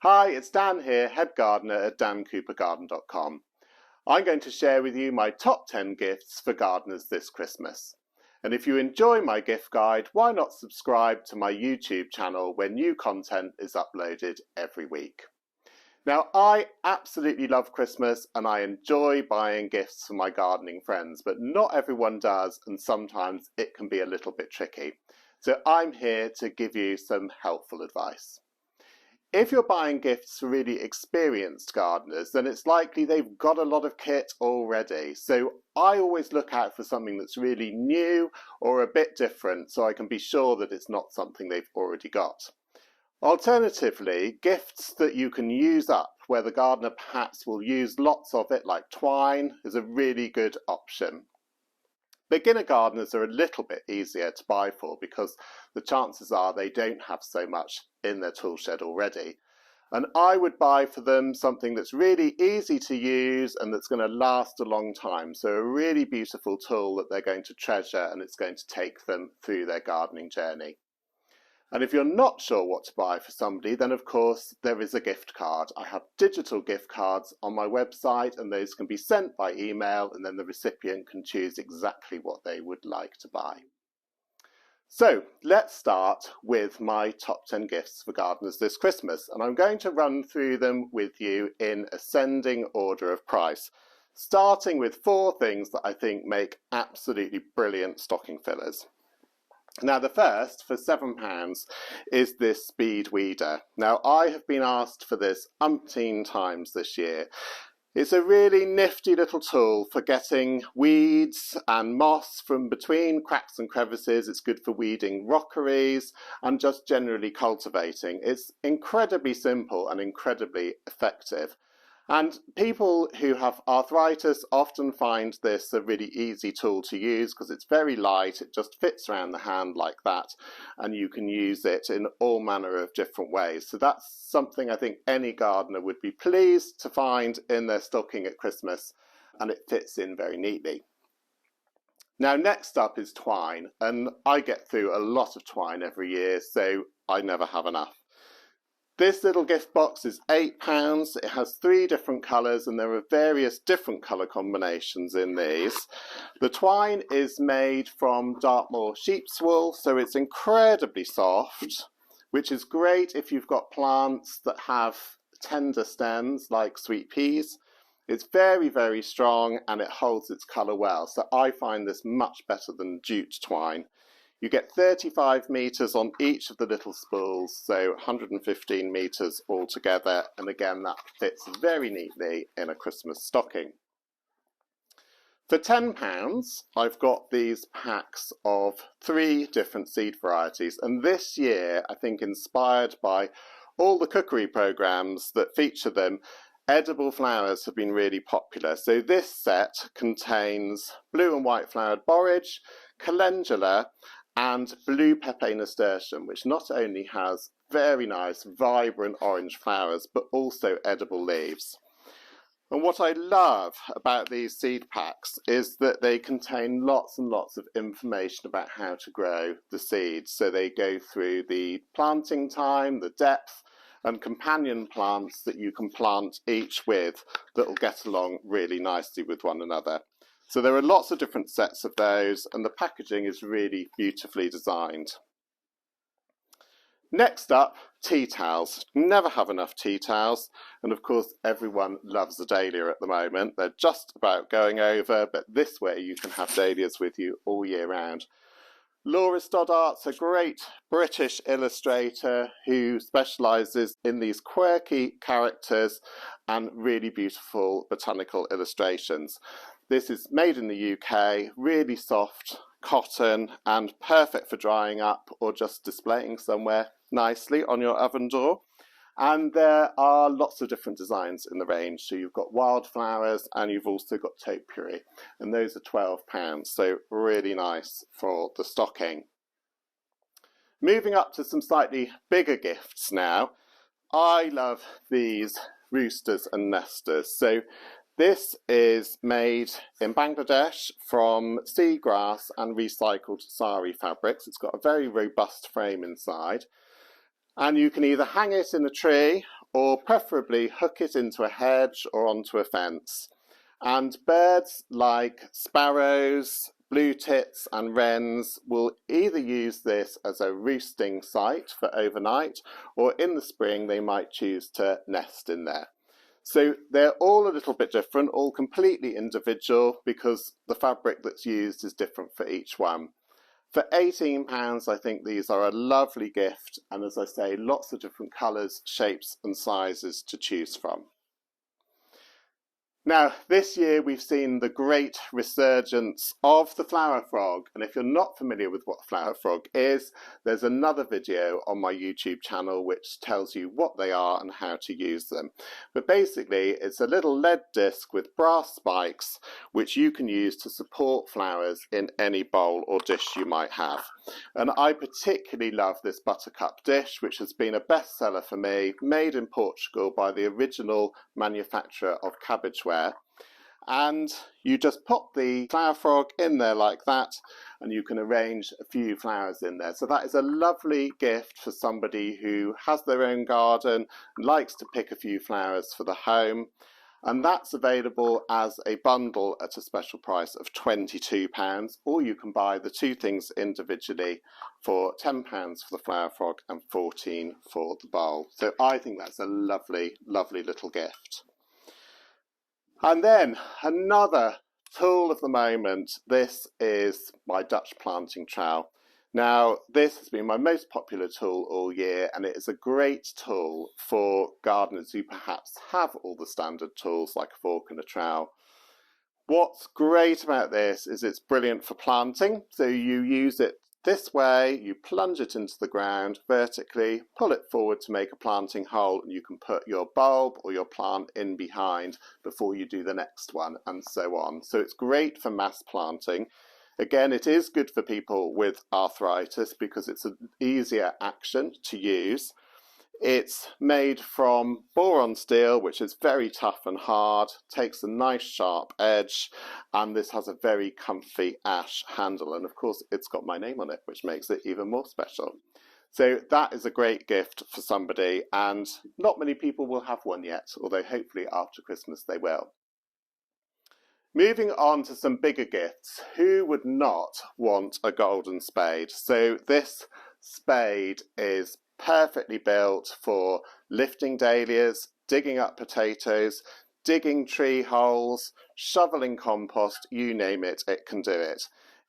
Hi, it's Dan here, head gardener at dancoopergarden.com. I'm going to share with you my top 10 gifts for gardeners this Christmas. And if you enjoy my gift guide, why not subscribe to my YouTube channel where new content is uploaded every week. Now, I absolutely love Christmas and I enjoy buying gifts for my gardening friends, but not everyone does, and sometimes it can be a little bit tricky. So I'm here to give you some helpful advice. If you're buying gifts for really experienced gardeners, then it's likely they've got a lot of kit already. So I always look out for something that's really new or a bit different so I can be sure that it's not something they've already got. Alternatively, gifts that you can use up where the gardener perhaps will use lots of it, like twine, is a really good option. Beginner gardeners are a little bit easier to buy for because the chances are they don't have so much in their tool shed already. And I would buy for them something that's really easy to use and that's going to last a long time. So a really beautiful tool that they're going to treasure and it's going to take them through their gardening journey. And if you're not sure what to buy for somebody, then of course there is a gift card. I have digital gift cards on my website and those can be sent by email and then the recipient can choose exactly what they would like to buy. So let's start with my top 10 gifts for gardeners this Christmas, and I'm going to run through them with you in ascending order of price, starting with 4 things that I think make absolutely brilliant stocking fillers. Now the first, for £7, is this Speedweeder. Now I have been asked for this umpteen times this year. It's a really nifty little tool for getting weeds and moss from between cracks and crevices. It's good for weeding rockeries and just generally cultivating. It's incredibly simple and incredibly effective. And people who have arthritis often find this a really easy tool to use because it's very light, it just fits around the hand like that, and you can use it in all manner of different ways. So that's something I think any gardener would be pleased to find in their stocking at Christmas, and it fits in very neatly. Now next up is twine, and I get through a lot of twine every year, so I never have enough. This little gift box is £8. It has 3 different colours and there are various different colour combinations in these. The twine is made from Dartmoor sheep's wool, so it's incredibly soft, which is great if you've got plants that have tender stems like sweet peas. It's very, very strong and it holds its colour well, so I find this much better than jute twine. You get 35 metres on each of the little spools, so 115 metres altogether, and again that fits very neatly in a Christmas stocking. For £10, I've got these packs of 3 different seed varieties, and this year, I think inspired by all the cookery programmes that feature them, edible flowers have been really popular. So this set contains blue and white flowered borage, calendula, and blue pepe nasturtium, which not only has very nice vibrant orange flowers but also edible leaves. And what I love about these seed packs is that they contain lots and lots of information about how to grow the seeds. So they go through the planting time, the depth, and companion plants that you can plant each with that will get along really nicely with one another. So there are lots of different sets of those and the packaging is really beautifully designed. Next up, tea towels. Never have enough tea towels, and of course everyone loves a dahlia at the moment. They're just about going over, but this way you can have dahlias with you all year round. Laura Stoddart's a great British illustrator who specialises in these quirky characters and really beautiful botanical illustrations. This is made in the UK, really soft cotton and perfect for drying up or just displaying somewhere nicely on your oven door. And there are lots of different designs in the range. So you've got wildflowers and you've also got topiary, and those are £12, so really nice for the stocking. Moving up to some slightly bigger gifts now. I love these roosters and nesters. So this is made in Bangladesh from seagrass and recycled sari fabrics. It's got a very robust frame inside. And you can either hang it in a tree or preferably hook it into a hedge or onto a fence. And birds like sparrows, blue tits and wrens will either use this as a roosting site for overnight, or in the spring they might choose to nest in there. So they're all a little bit different, all completely individual, because the fabric that's used is different for each one. For £18, I think these are a lovely gift, and as I say, lots of different colours, shapes and sizes to choose from. Now, this year we've seen the great resurgence of the flower frog, and if you're not familiar with what a flower frog is, there's another video on my YouTube channel which tells you what they are and how to use them. But basically, it's a little lead disc with brass spikes which you can use to support flowers in any bowl or dish you might have. And I particularly love this Buttercup dish, which has been a bestseller for me, made in Portugal by the original manufacturer of cabbageware. And you just pop the flower frog in there like that, and you can arrange a few flowers in there. So that is a lovely gift for somebody who has their own garden and likes to pick a few flowers for the home. And that's available as a bundle at a special price of £22, or you can buy the two things individually for £10 for the flower frog and £14 for the bowl. So I think that's a lovely, lovely little gift. And then another tool of the moment, this is my Dutch Planting Trowel. Now, this has been my most popular tool all year, and it is a great tool for gardeners who perhaps have all the standard tools like a fork and a trowel. What's great about this is it's brilliant for planting. So you use it this way, you plunge it into the ground vertically, pull it forward to make a planting hole, and you can put your bulb or your plant in behind before you do the next one, and so on. So it's great for mass planting. Again, it is good for people with arthritis because it's an easier action to use. It's made from boron steel, which is very tough and hard, takes a nice sharp edge, and this has a very comfy ash handle. And of course, it's got my name on it, which makes it even more special. So that is a great gift for somebody, and not many people will have one yet, although hopefully after Christmas they will. Moving on to some bigger gifts, who would not want a golden spade? So this spade is perfectly built for lifting dahlias, digging up potatoes, digging tree holes, shoveling compost, you name it, it can do it.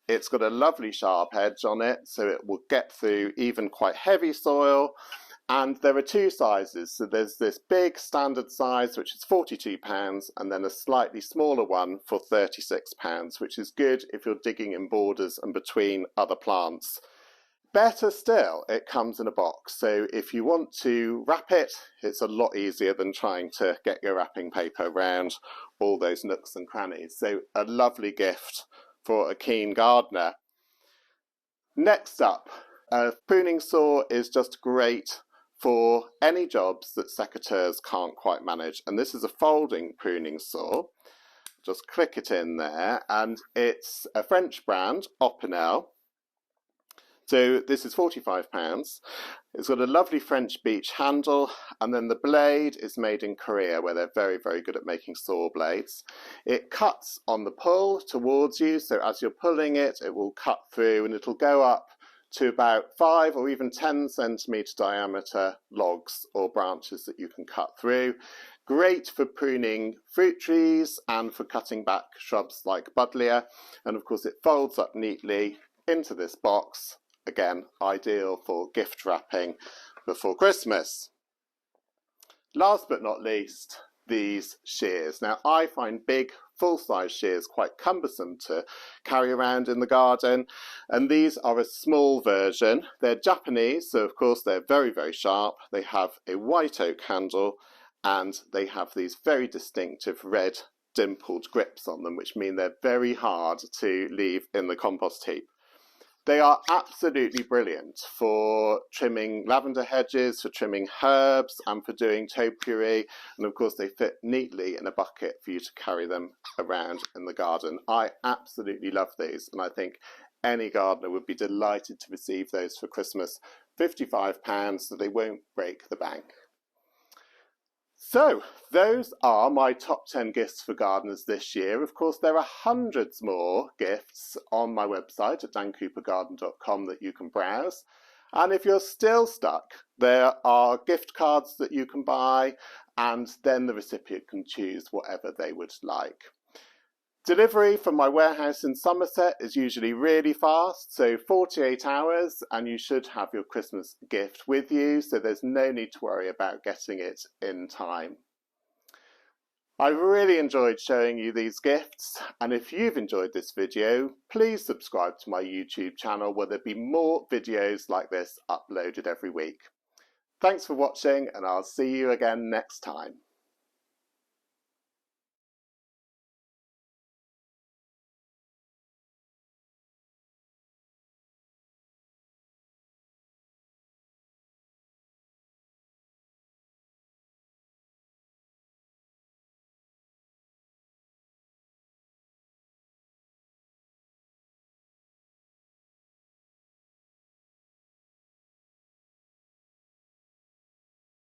It's got a lovely sharp edge on it, so it will get through even quite heavy soil. And there are two sizes, so there's this big standard size which is £42, and then a slightly smaller one for £36, which is good if you're digging in borders and between other plants. Better still, it comes in a box, so if you want to wrap it, it's a lot easier than trying to get your wrapping paper around all those nooks and crannies. So a lovely gift for a keen gardener. Next up, a pruning saw is just great for any jobs that secateurs can't quite manage, and this is a folding pruning saw. Just click it in there, and it's a French brand, Opinel. So this is £45. It's got a lovely French beech handle, and then the blade is made in Korea, where they're very, very good at making saw blades. It cuts on the pull towards you, so as you're pulling it, it will cut through, and it'll go up to about 5 or even 10 centimetre diameter logs or branches that you can cut through. Great for pruning fruit trees and for cutting back shrubs like buddleia. And of course it folds up neatly into this box. Again, ideal for gift wrapping before Christmas. Last but not least, these shears. Now I find big full-size shears quite cumbersome to carry around in the garden, and these are a small version. They're Japanese, so of course they're very, very sharp. They have a white oak handle, and they have these very distinctive red dimpled grips on them, which mean they're very hard to leave in the compost heap. They are absolutely brilliant for trimming lavender hedges, for trimming herbs, and for doing topiary. And of course they fit neatly in a bucket for you to carry them around in the garden. I absolutely love these, and I think any gardener would be delighted to receive those for Christmas. £55, so they won't break the bank. So, those are my top 10 gifts for gardeners this year. Of course, there are hundreds more gifts on my website at dancoopergarden.com that you can browse. And if you're still stuck, there are gift cards that you can buy, and then the recipient can choose whatever they would like. Delivery from my warehouse in Somerset is usually really fast, so 48 hours, and you should have your Christmas gift with you, so there's no need to worry about getting it in time. I've really enjoyed showing you these gifts, and if you've enjoyed this video, please subscribe to my YouTube channel where there'll be more videos like this uploaded every week. Thanks for watching, and I'll see you again next time.